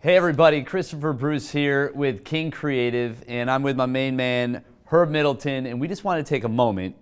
Hey everybody, Christopher Bruce here with King Creative, and I'm with my main man, Herb Middleton, and we just want to take a moment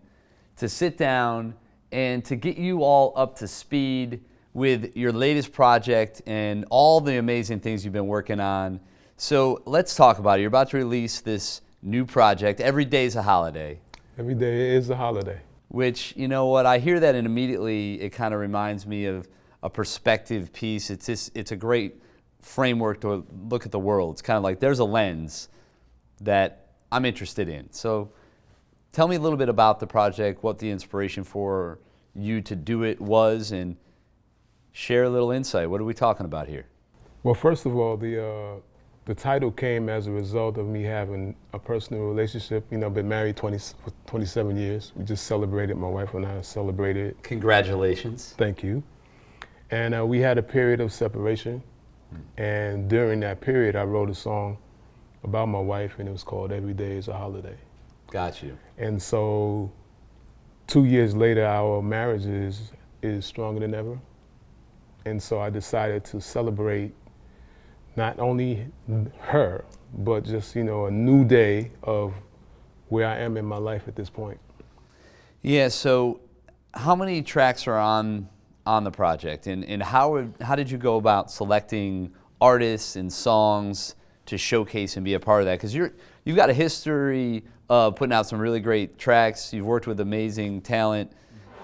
to sit down and to get you all up to speed with your latest project and all the amazing things you've been working on. So let's talk about it. You're about to release this new project, Every Day's a Holiday. Every day is a holiday. Which, you know what, I hear that and immediately it kind of reminds me of a perspective piece. It's a great framework to look at the world. It's kind of like there's a lens that I'm interested in. So tell me a little bit about the project, what the inspiration for you to do it was, and share a little insight. What are we talking about here? Well, first of all, the title came as a result of me having a personal relationship. You know, been married 27 years. We just celebrated, my wife and I celebrated. Congratulations. Thank you. And we had a period of separation. And during that period, I wrote a song about my wife, and it was called Every Day is a Holiday. Got you. And so 2 years later, our marriage is stronger than ever. And so I decided to celebrate not only her, but just, you know, a new day of where I am in my life at this point. Yeah, so how many tracks are on the project, and how did you go about selecting artists and songs to showcase and be a part of that? Because you've got a history of putting out some really great tracks. You've worked with amazing talent,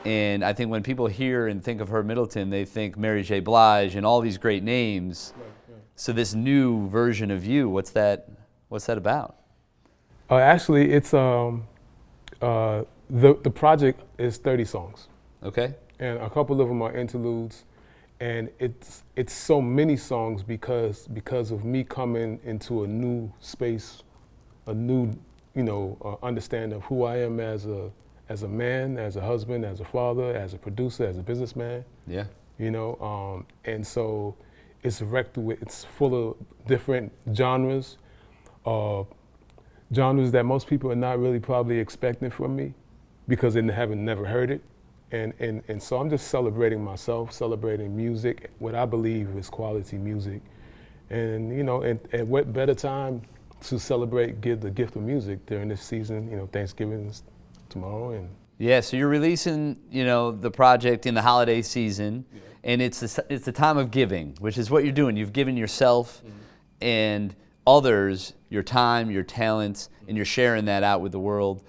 and I think when people hear and think of Herb Middleton, they think Mary J. Blige and all these great names. Right. So this new version of you, what's that about? Actually, it's the project is 30 songs. Okay. And a couple of them are interludes, and it's so many songs because of me coming into a new space, a new, you know, understanding of who I am as a man, as a husband, as a father, as a producer, as a businessman. Yeah. You know, and so it's it's full of different genres, genres that most people are not really probably expecting from me because they haven't never heard it. And so I'm just celebrating myself, celebrating music, what I believe is quality music. And, you know, and what better time to celebrate, give the gift of music during this season, you know, Thanksgiving's tomorrow. And yeah, so you're releasing, you know, the project in the holiday season, yeah. And it's the time of giving, which is what you're doing. You've given yourself and others your time, your talents, and you're sharing that out with the world.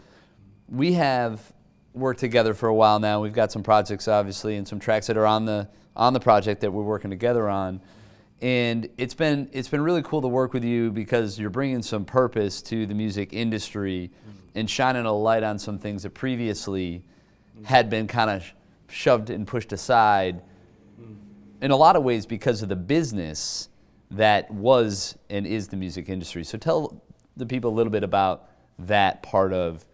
We have worked together for a while now. We've got some projects, obviously, and some tracks that are on the project that we're working together on. And it's been really cool to work with you because you're bringing some purpose to the music industry and shining a light on some things that previously had been kind of shoved and pushed aside in a lot of ways because of the business that was and is the music industry. So tell the people a little bit about that part of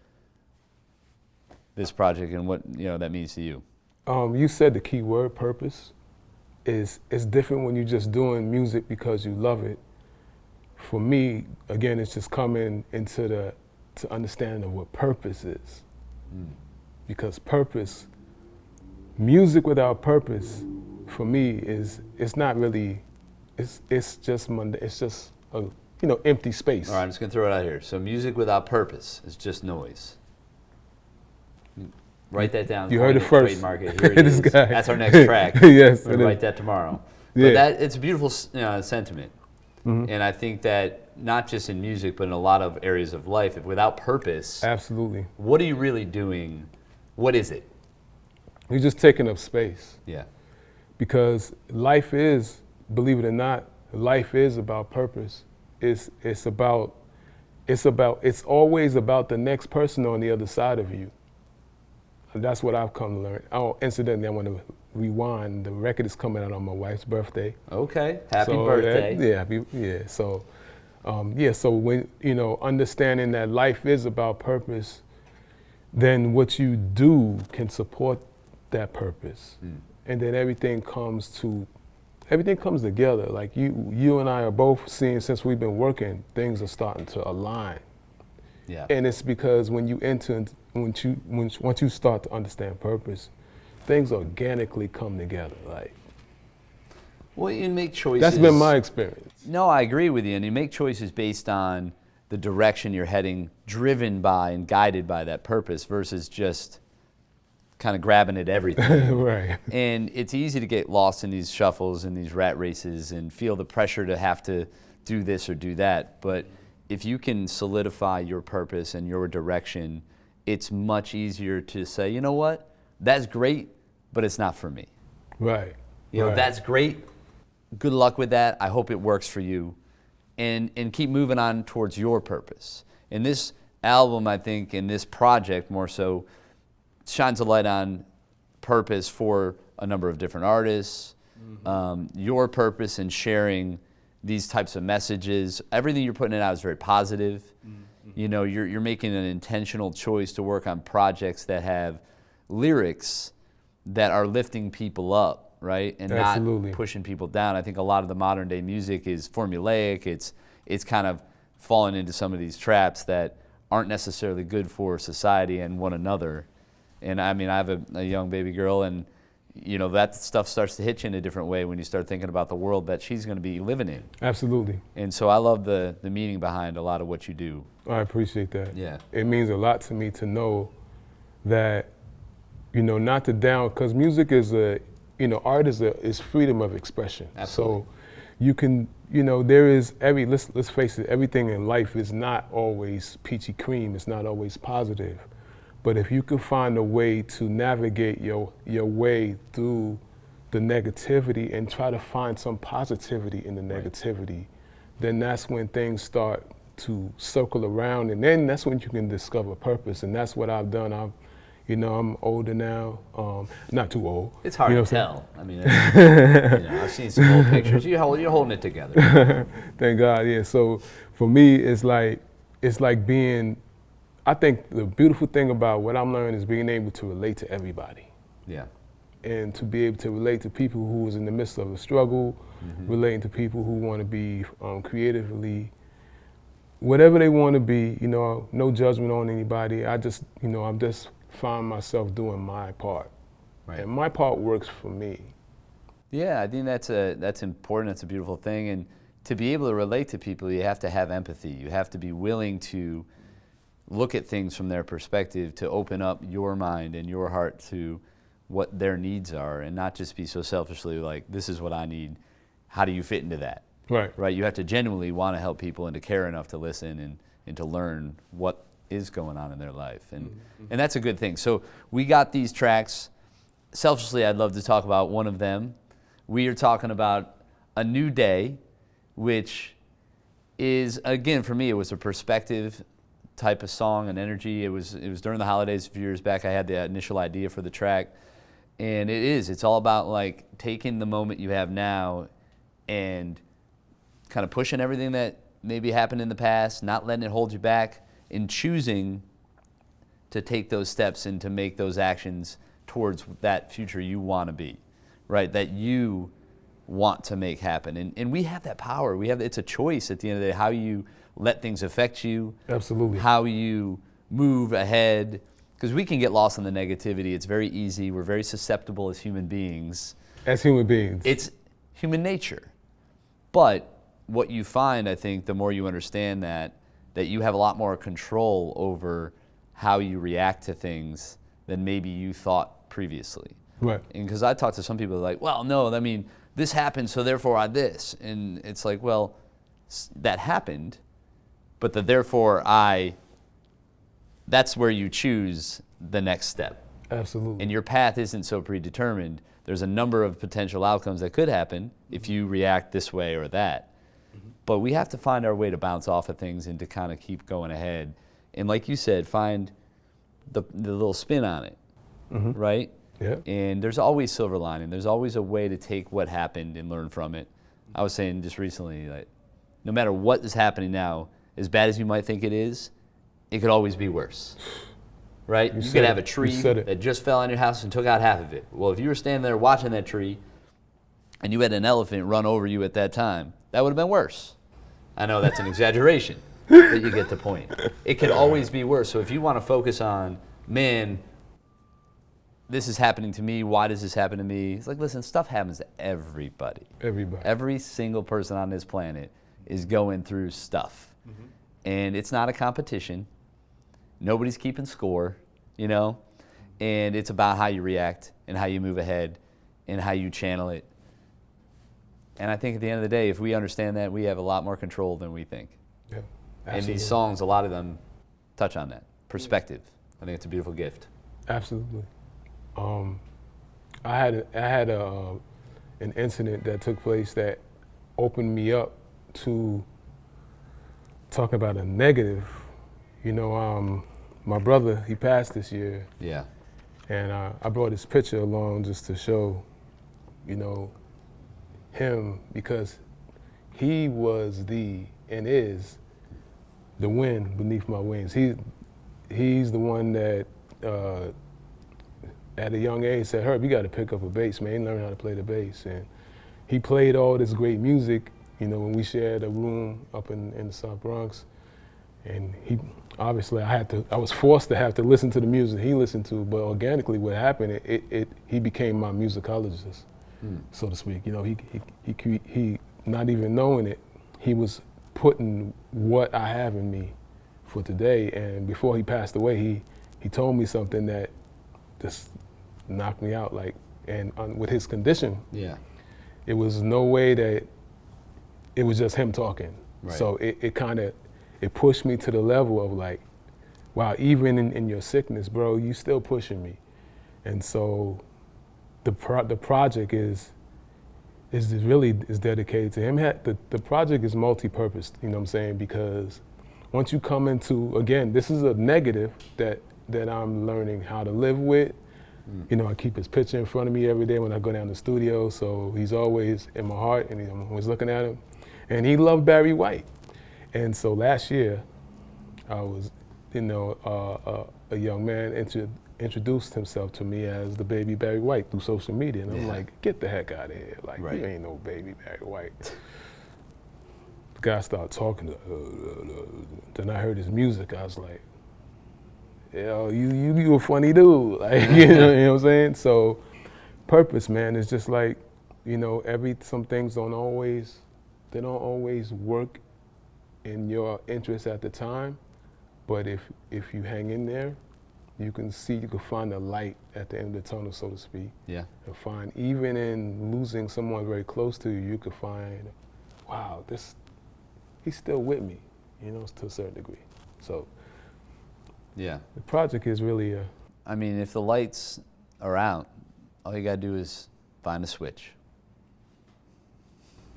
this project and what, you know, that means to you. You said the key word, purpose. Is different when you're just doing music because you love it. For me, again, it's just coming into to understanding of what purpose is. Because purpose, music without purpose, for me it's not really, it's just Monday. It's just a, you know, empty space. All right, I'm just gonna throw it out here. So music without purpose is just noise. Write that down. You heard it first. Trademark it. Here it is. Guy. That's our next track. Yes. We'll write that tomorrow. Yeah. But it's a beautiful sentiment. Mm-hmm. And I think that not just in music, but in a lot of areas of life, if without purpose, absolutely. What are you really doing? What is it? You're just taking up space. Yeah. Because life is, believe it or not, life is about purpose. It's always about the next person on the other side of you. That's what I've come to learn. Oh, incidentally, I want to rewind. The record is coming out on my wife's birthday. Okay, happy birthday. So when, you know, understanding that life is about purpose, then what you do can support that purpose. And then everything comes together. Like you and I are both seeing, since we've been working, things are starting to align. Yeah. And it's because when you enter, once you start to understand purpose, things organically come together. Like, well, you make choices. That's been my experience. No, I agree with you. And you make choices based on the direction you're heading, driven by and guided by that purpose versus just kind of grabbing at everything. Right. And it's easy to get lost in these shuffles and these rat races and feel the pressure to have to do this or do that. But if you can solidify your purpose and your direction, it's much easier to say, you know what, that's great, but it's not for me. Right. You know, right. that's great. Good luck with that. I hope it works for you. And keep moving on towards your purpose. And this album, I think, and this project more so, shines a light on purpose for a number of different artists. Your purpose in sharing these types of messages. Everything you're putting out is very positive. You know, you're making an intentional choice to work on projects that have lyrics that are lifting people up, right? And Absolutely. not pushing people down. I think a lot of the modern day music is formulaic. It's kind of fallen into some of these traps that aren't necessarily good for society and one another. And I mean, I have a young baby girl, and you know, that stuff starts to hit you in a different way when you start thinking about the world that she's going to be living in. Absolutely. And so I love the meaning behind a lot of what you do. I appreciate that. Yeah. It means a lot to me to know that, you know, not to down, because music is art is freedom of expression. Absolutely. So you can, you know, there is let's face it, everything in life is not always peachy cream. It's not always positive. But if you can find a way to navigate your way through the negativity and try to find some positivity in the negativity, then that's when things start to circle around, and then that's when you can discover purpose. And that's what I've done. I'm older now, not too old. It's hard you know to tell. I mean, I've seen some old pictures. You're holding it together. Thank God, yeah. So for me, it's like being, I think the beautiful thing about what I'm learning is being able to relate to everybody. Yeah. And to be able to relate to people who is in the midst of a struggle, relating to people who want to be creatively, whatever they want to be, you know, no judgment on anybody. I'm just find myself doing my part. Right. And my part works for me. Yeah, I think that's important. It's a beautiful thing. And to be able to relate to people, you have to have empathy. You have to be willing to look at things from their perspective, to open up your mind and your heart to what their needs are, and not just be so selfishly like, this is what I need. How do you fit into that? Right. Right. You have to genuinely want to help people and to care enough to listen and to learn what is going on in their life. And that's a good thing. So we got these tracks. Selfishly, I'd love to talk about one of them. We are talking about A New Day, which is, again, for me, it was a perspective type of song and energy. It was during the holidays a few years back. I had the initial idea for the track. And it's all about like taking the moment you have now and kind of pushing everything that maybe happened in the past, not letting it hold you back, and choosing to take those steps and to make those actions towards that future you want to be, right? That you want to make happen. And we have that power. It's a choice at the end of the day, how you let things affect you. Absolutely. How you move ahead. Because we can get lost in the negativity. It's very easy. We're very susceptible as human beings. As human beings. It's human nature. But what you find, I think, the more you understand that you have a lot more control over how you react to things than maybe you thought previously. Right. And because I talk to some people like, well, no, I mean, this happened, so therefore I this. And it's like, well, that happened, but that's where you choose the next step. Absolutely. And your path isn't so predetermined. There's a number of potential outcomes that could happen if you react this way or that. But we have to find our way to bounce off of things and to kind of keep going ahead. And like you said, find the little spin on it, right? Yeah. And there's always silver lining. There's always a way to take what happened and learn from it. I was saying just recently, like, no matter what is happening now, as bad as you might think it is, it could always be worse, right? You could have a tree that just fell on your house and took out half of it. Well, if you were standing there watching that tree and you had an elephant run over you at that time, that would have been worse. I know that's an exaggeration, but you get the point. It could always be worse. So if you want to focus on, man, this is happening to me. Why does this happen to me? It's like, listen, stuff happens to everybody. Everybody. Every single person on this planet is going through stuff. And it's not a competition. Nobody's keeping score, you know? And it's about how you react and how you move ahead and how you channel it. And I think at the end of the day, if we understand that, we have a lot more control than we think. Yeah, and these songs, a lot of them touch on that perspective. I think it's a beautiful gift. Absolutely. I had an incident that took place that opened me up to talk about a negative. You know, my brother, he passed this year. Yeah. And I brought his picture along just to show, you know, him, because he was and is the wind beneath my wings. He's the one that at a young age said, Herb, you got to pick up a bass, man. Learn how to play the bass. And he played all this great music, you know, when we shared a room up in the South Bronx. And he, obviously, I was forced to have to listen to the music he listened to, but organically what happened, he became my musicologist, so to speak. You know, he not even knowing it, he was putting what I have in me for today. And before he passed away, he told me something that just knocked me out. Like, and with his condition, yeah, it was no way that it was just him talking. Right. So it pushed me to the level of like, wow, even in your sickness, bro, you still pushing me. And so the project is dedicated to him. The project is multi-purpose, you know what I'm saying? Because once you come into, again, this is a negative that I'm learning how to live with. You know, I keep his picture in front of me every day when I go down to the studio, so he's always in my heart, and I'm always looking at him. And he loved Barry White. And so last year, I was, you know, a young man introduced himself to me as the baby Barry White through social media. And I'm like, get the heck out of here. Like, Right. You ain't no baby Barry White. The guy started talking, then I heard his music. I was like, yo, you a funny dude. Like, you know what I'm saying? So purpose, man, is just like, you know, some things don't always work in your interest at the time, but if you hang in there, you can find a light at the end of the tunnel, so to speak. Yeah. And find, even in losing someone very close to you, you could find, wow, he's still with me, you know, to a certain degree. So Yeah. the project is really I mean, if the lights are out, all you gotta do is find a switch.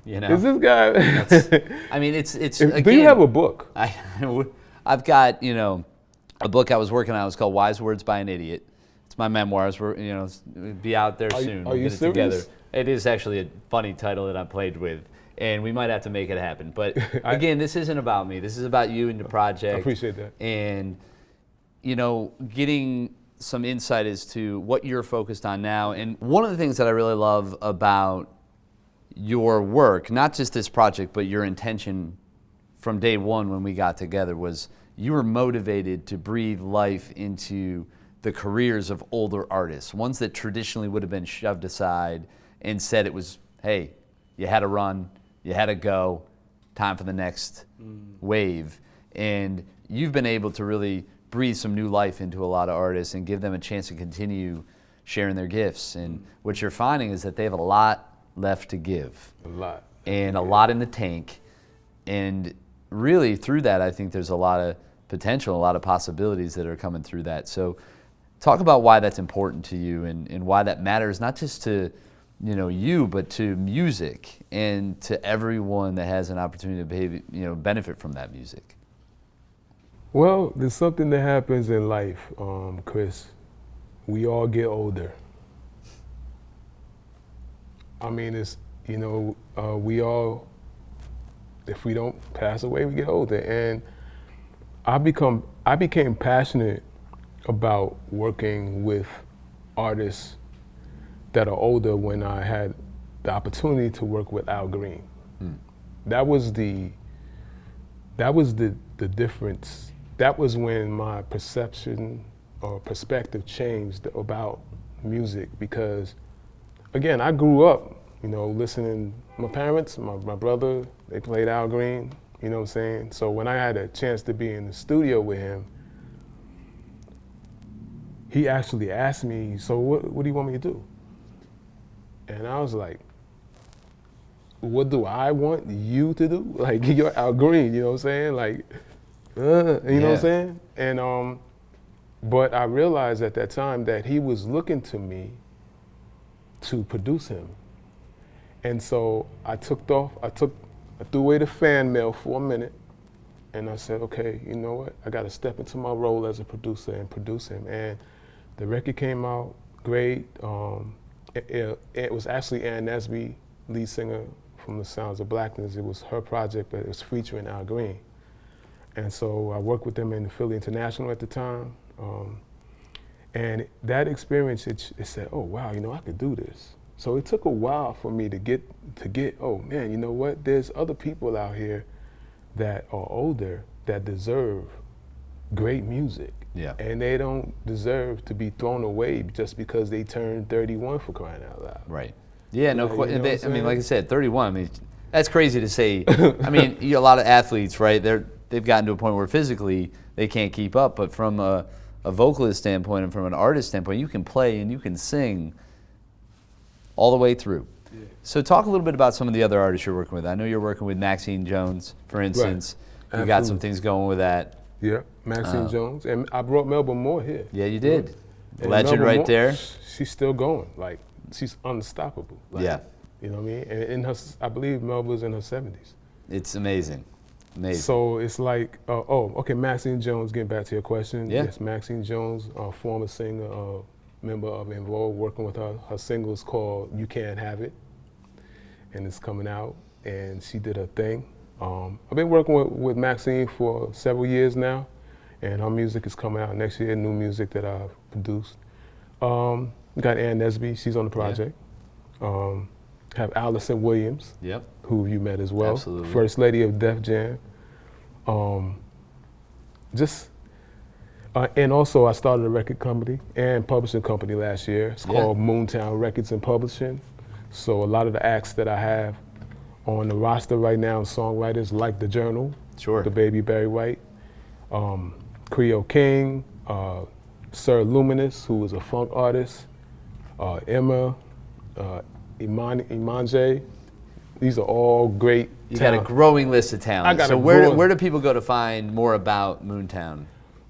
You know? Is this guy? I mean, it's Do you have a book? I've got, you know, a book I was working on. It's called Wise Words by an Idiot. It's my memoirs. We're, you know, it'll be out there soon. Are you We'll get it serious? together. It is actually a funny title that I played with, and we might have to make it happen. But again, this isn't about me. This is about you and your project. I appreciate that. And, you know, getting some insight as to what you're focused on now. And one of the things that I really love about your work, not just this project, but your intention from day one when we got together, was you were motivated to breathe life into the careers of older artists, ones that traditionally would have been shoved aside and said it was, hey, you had to run, you had to go, time for the next wave. And you've been able to really breathe some new life into a lot of artists and give them a chance to continue sharing their gifts. And what you're finding is that they have a lot left to give. A lot. And a lot in the tank. And really through that, I think there's a lot of potential, a lot of possibilities that are coming through that. So talk about why that's important to you and why that matters, not just to, you know, you, but to music and to everyone that has an opportunity to behave, you know, benefit from that music. Well, there's something that happens in life, Chris. We all get older. I mean, it's, you know, we all, if we don't pass away, we get older. And I became passionate about working with artists that are older when I had the opportunity to work with Al Green. That was the difference. That was when my perception or perspective changed about music because, again, I grew up, listening. My parents, my brother, they played Al Green. You know what I'm saying? So when I had a chance to be in the studio with him, he actually asked me, "So what do you want me to do?" And I was like, "What do I want you to do? Like, you're Al Green, you know what I'm saying? Like, you know what I'm saying?" And but I realized at that time that he was looking to me to produce him. And so I threw away the fan mail for a minute, and I said, okay, you know what? I got to step into my role as a producer and produce him. And the record came out great. It was actually Ann Nesby, lead singer from the Sounds of Blackness. It was her project, but it was featuring Al Green. And so I worked with them in the Philly International at the time. And that experience, it said, oh, wow, I could do this. So it took a while for me to get, oh man, you know what? There's other people out here that are older that deserve great music. Yeah. And they don't deserve to be thrown away just because they turned 31, for crying out loud. Right. Yeah, no question. I mean, like I said, 31, I mean, that's crazy to say. I mean, a lot of athletes, right, they've gotten to a point where physically they can't keep up, but from a vocalist standpoint and from an artist standpoint, you can play and you can sing all the way through. Yeah. So talk a little bit about some of the other artists you're working with. I know you're working with Maxine Jones, for instance. Right. You got some things going with that. Yeah, Maxine Jones. And I brought Melba Moore here. Yeah, you did. And Legend Melba right Moore, there. She's still going. Like, she's unstoppable. Like, yeah. You know what I mean? And in her, I believe Melba's in her 70s. It's amazing. Amazing. So it's like, okay, Maxine Jones, getting back to your question. Yeah. Yes, Maxine Jones, former singer, member of En Vogue, working with her. Her single is called You Can't Have It, and it's coming out, and she did her thing. I've been working with Maxine for several years now, and her music is coming out next year, new music that I've produced. We got Ann Nesby, she's on the project. Yeah. Have Allison Williams, yep, who you met as well. Absolutely. First Lady of Def Jam. And also I started a record company and publishing company last year. It's called Moontown Records and Publishing. So a lot of the acts that I have on the roster right now, songwriters like The Journal, sure, the Baby Barry White, Creole King, Sir Luminous, who is a funk artist, Emma, Imanje. These are all great You talent. got a growing list of talent. So where do people go to find more about Moontown?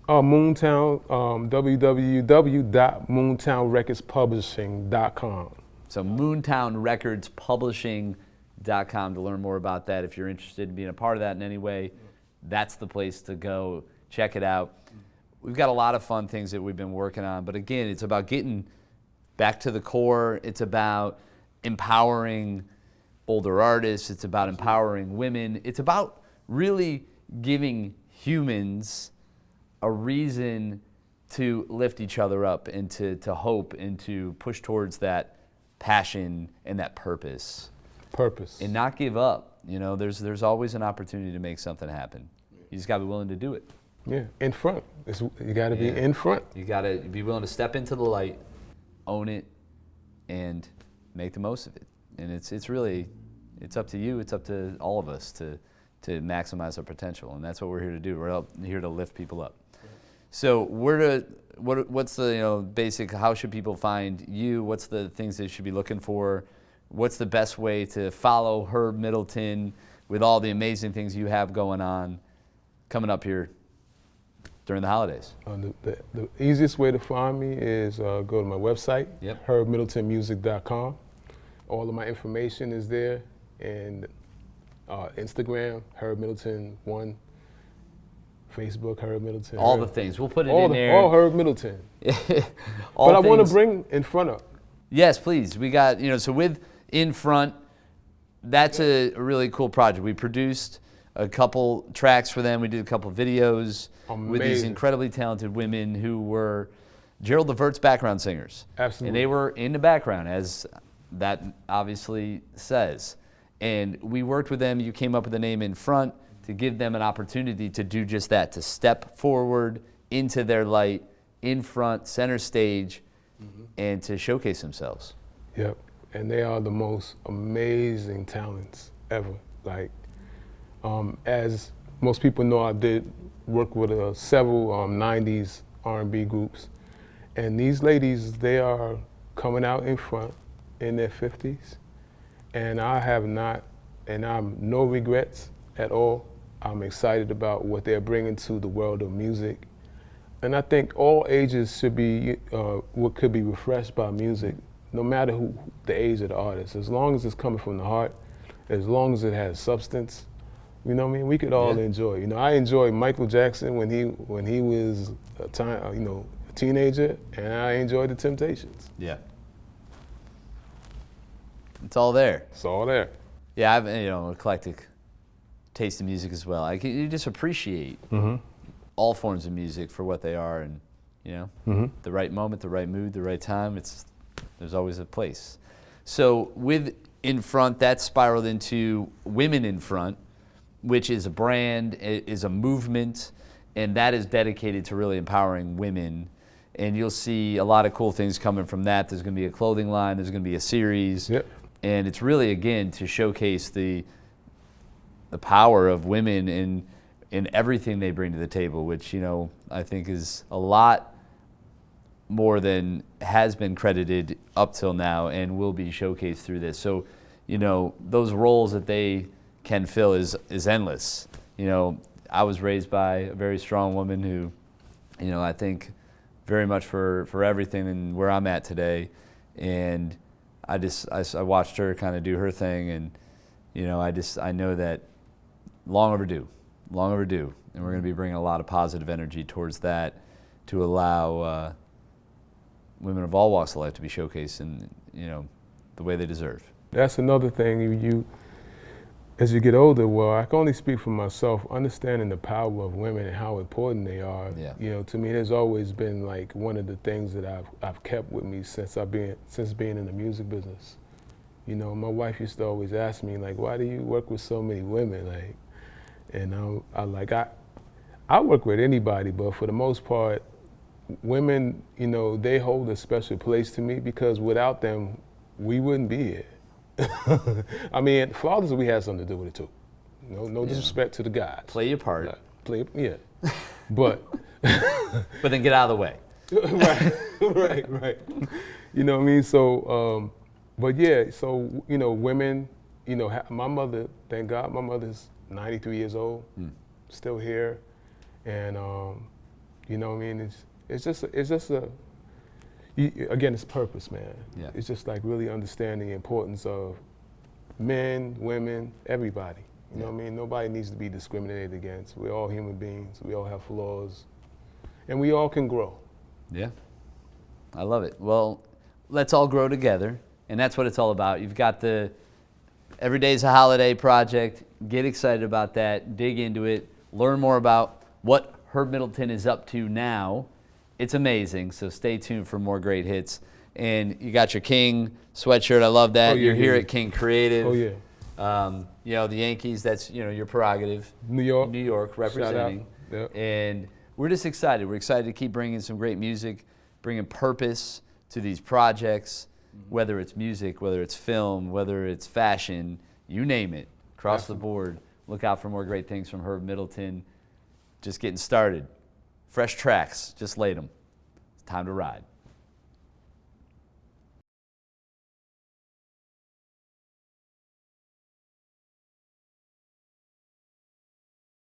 Moontown, www.moontownrecordspublishing.com. So moontownrecordspublishing.com to learn more about that. If you're interested in being a part of that in any way, that's the place to go. Check it out. We've got a lot of fun things that we've been working on, but again, it's about getting back to the core. It's about empowering older artists. It's about empowering women. It's about really giving humans a reason to lift each other up and to hope and to push towards that passion and that purpose. And not give up. There's always an opportunity to make something happen. You just got to be willing to do it. Yeah, in front. You got to be in front. You got to be willing to step into the light, own it, and make the most of it. And it's up to you. It's up to all of us to maximize our potential, and that's what we're here to do. We're here to lift people up. So what's the basic? How should people find you? What's the things they should be looking for? What's the best way to follow Herb Middleton with all the amazing things you have going on coming up here during the holidays? The easiest way to find me is go to my website, herbmiddletonmusic.com. All of my information is there, and Instagram, Herb Middleton 1. Facebook, Herb Middleton. All the things. We'll put it in there. All Herb Middleton. But I want to bring In Front up. Yes, please. We got, so with In Front, that's a really cool project. We produced a couple tracks for them. We did a couple videos with these incredibly talented women who were Gerald Levert's background singers. Absolutely. And they were in the background, as that obviously says. And we worked with them. You came up with the name In Front to give them an opportunity to do just that, to step forward into their light, in front, center stage, and to showcase themselves. Yep. And they are the most amazing talents ever. Like, as most people know, I did work with several 90s R&B groups. And these ladies, they are coming out in front in their 50s. And I have not, and I'm no regrets at all. I'm excited about what they're bringing to the world of music. And I think all ages should be, what could be refreshed by music, no matter who the age of the artist. As long as it's coming from the heart, as long as it has substance, you know what I mean? We could all enjoy. You know, I enjoyed Michael Jackson when he was a teenager, and I enjoyed the Temptations. Yeah. It's all there. It's all there. Yeah, I've eclectic taste in music as well. You just appreciate all forms of music for what they are, and the right moment, the right mood, the right time. There's always a place. So with In Front, that spiraled into Women in Front, which is a brand, is a movement, and that is dedicated to really empowering women. And you'll see a lot of cool things coming from that. There's going to be a clothing line. There's going to be a series. Yep. And it's really, again, to showcase the power of women in everything they bring to the table, which, I think is a lot more than has been credited up till now and will be showcased through this. So, those roles that they can fill is endless. I was raised by a very strong woman who, I think very much for everything and where I'm at today. And I watched her kind of do her thing, and I know that long overdue, and we're going to be bringing a lot of positive energy towards that to allow women of all walks of life to be showcased in the way they deserve. That's another thing. You as you get older, well, I can only speak for myself. Understanding the power of women and how important they are. Yeah. To me, there's always been like one of the things that I've kept with me since being in the music business. My wife used to always ask me like, "Why do you work with so many women?" Like, and I work with anybody, but for the most part, women, they hold a special place to me because without them, we wouldn't be here. I mean, fathers, we had something to do with it too. No disrespect to the guys. Play your part. But but then get out of the way. right. You know what I mean? So, but yeah, so women. My mother. Thank God, my mother's 93 years old, still here, and you know what I mean. It's just a. Again, it's purpose, man. Yeah. It's just like really understanding the importance of men, women, everybody. You know what I mean? Nobody needs to be discriminated against. We're all human beings. We all have flaws. And we all can grow. Yeah. I love it. Well, let's all grow together. And that's what it's all about. You've got the Every Day's a Holiday project. Get excited about that. Dig into it. Learn more about what Herb Middleton is up to now. It's amazing, so stay tuned for more great hits. And you got your King sweatshirt. I love that. You're here at King Creative. Oh, yeah. The Yankees, that's, your prerogative. New York. New York representing. Shout out. Yep. And we're just excited. We're excited to keep bringing some great music, bringing purpose to these projects, whether it's music, whether it's film, whether it's fashion, you name it, across the board. Look out for more great things from Herb Middleton. Just getting started. Fresh tracks, just laid them. It's time to ride.